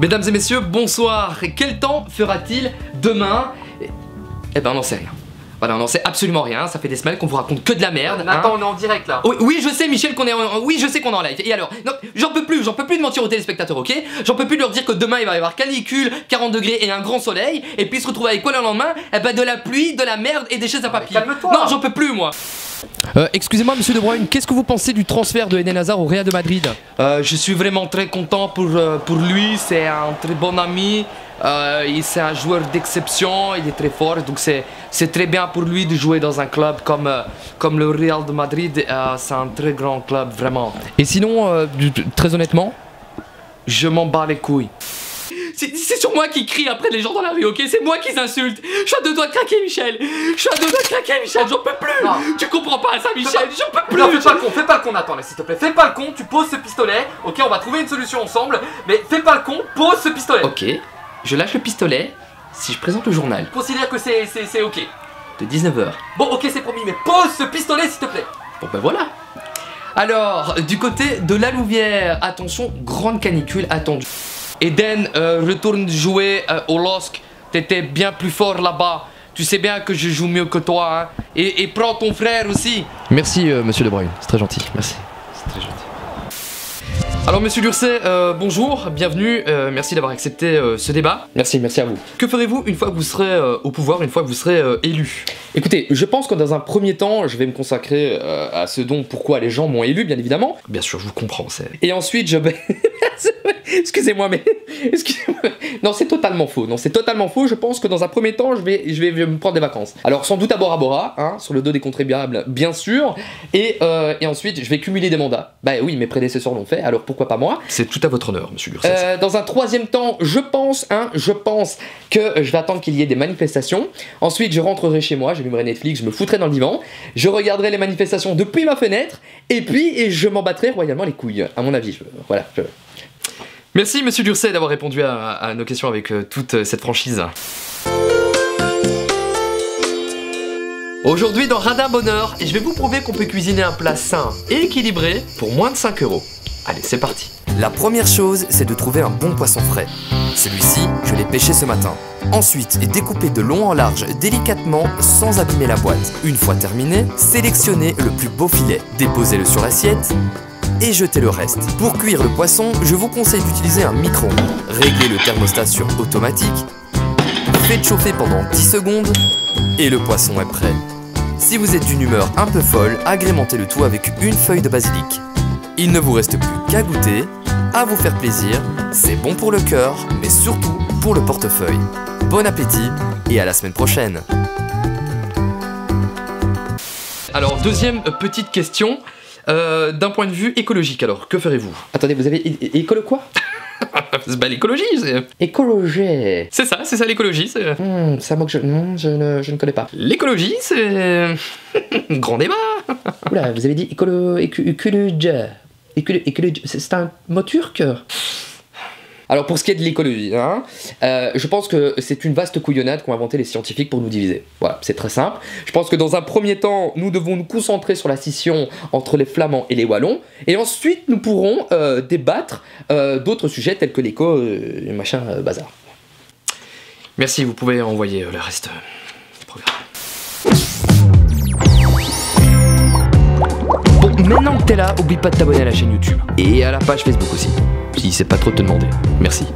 Mesdames et messieurs, bonsoir. Quel temps fera-t-il demain? Eh ben on n'en sait rien. Voilà, on n'en sait absolument rien, ça fait des semaines qu'on vous raconte que de la merde. Attends, on est en direct là. Oui, je sais Michel qu'on est oui, je sais qu'on est en live. Et alors, non, j'en peux plus de mentir aux téléspectateurs, ok? J'en peux plus de leur dire que demain il va y avoir canicule, 40 degrés et un grand soleil, et puis se retrouver avec quoi le lendemain? Eh ben de la pluie, de la merde et des chaises à papier. Calme-toi. Non, j'en peux plus moi. Excusez-moi monsieur De Bruyne, qu'est-ce que vous pensez du transfert de Eden Hazard au Real de Madrid? Je suis vraiment très content pour lui, c'est un très bon ami. C'est un joueur d'exception, il est très fort, donc c'est très bien pour lui de jouer dans un club comme le Real de Madrid. C'est un très grand club, vraiment. Et sinon, très honnêtement, je m'en bats les couilles. C'est sur moi qui crie après les gens dans la rue, ok? C'est moi qui s'insulte. Je suis à deux doigts de craquer, Michel. Je suis à deux doigts de craquer, Michel. J'en peux plus. Non. Tu comprends pas ça, Michel. J'en peux plus. Non, fais pas le con, Nathan, s'il te plaît. Fais pas le con, tu poses ce pistolet. Ok, on va trouver une solution ensemble. Mais fais pas le con, pose ce pistolet. Ok, je lâche le pistolet si je présente le journal. Considère que c'est ok. De 19h. Bon, ok, c'est promis, mais pose ce pistolet, s'il te plaît. Bon, ben voilà. Alors, du côté de la Louvière, attention, grande canicule attendue. Eden, retourne jouer au LOSC. T'étais bien plus fort là-bas. Tu sais bien que je joue mieux que toi, hein. Et prends ton frère aussi. Merci, monsieur De Bruyne. C'est très gentil. Merci. C'est très gentil. Alors, monsieur Lurset, bonjour, bienvenue. Merci d'avoir accepté ce débat. Merci à vous. Que ferez-vous une fois que vous serez au pouvoir, une fois que vous serez élu? Écoutez, je pense que dans un premier temps, je vais me consacrer à ce dont pourquoi les gens m'ont élu, bien évidemment. Bien sûr, je vous comprends, c'est... Et ensuite, je vais... Excusez-moi, mais... Excusez-moi. Non, c'est totalement faux. Non, c'est totalement faux. Je pense que dans un premier temps, je vais me prendre des vacances. Alors, sans doute à Bora Bora, hein, sur le dos des contribuables, bien sûr. Et ensuite, je vais cumuler des mandats. Bah oui, mes prédécesseurs l'ont fait, alors pourquoi pas moi? C'est tout à votre honneur, monsieur Lurset. Dans un troisième temps, je pense que je vais attendre qu'il y ait des manifestations. Ensuite, je rentrerai chez moi, j'allumerai Netflix, je me foutrai dans le divan. Je regarderai les manifestations depuis ma fenêtre. Et puis, je m'en battrai royalement les couilles, à mon avis. Voilà. Merci monsieur Lurset d'avoir répondu à nos questions avec toute cette franchise. Aujourd'hui dans Radin Bonheur, je vais vous prouver qu'on peut cuisiner un plat sain et équilibré pour moins de 5 €. Allez, c'est parti. La première chose, c'est de trouver un bon poisson frais. Celui-ci, je l'ai pêché ce matin. Ensuite, découpez de long en large délicatement sans abîmer la boîte. Une fois terminé, sélectionnez le plus beau filet, déposez-le sur l'assiette et jetez le reste. Pour cuire le poisson, je vous conseille d'utiliser un micro-ondes. Réglez le thermostat sur automatique, faites chauffer pendant 10 secondes et le poisson est prêt. Si vous êtes d'une humeur un peu folle, agrémentez le tout avec une feuille de basilic. Il ne vous reste plus qu'à goûter, à vous faire plaisir, c'est bon pour le cœur, mais surtout pour le portefeuille. Bon appétit et à la semaine prochaine. Alors, deuxième petite question. D'un point de vue écologique, alors, que ferez-vous? Attendez, vous avez écolo quoi? Bah l'écologie, c'est... Écologie. C'est ça l'écologie, c'est... c'est un mot que je ne connais pas. L'écologie, c'est... Grand débat. Oula, vous avez dit écologie, c'est un mot turc? Alors pour ce qui est de l'écologie, hein, je pense que c'est une vaste couillonnade qu'ont inventé les scientifiques pour nous diviser. Voilà, c'est très simple. Je pense que dans un premier temps, nous devons nous concentrer sur la scission entre les Flamands et les Wallons, et ensuite nous pourrons débattre d'autres sujets tels que l'éco, machin, bazar. Merci, vous pouvez envoyer le reste du programme. Bon, maintenant que t'es là, oublie pas de t'abonner à la chaîne YouTube et à la page Facebook aussi, si c'est pas trop te demander. Merci.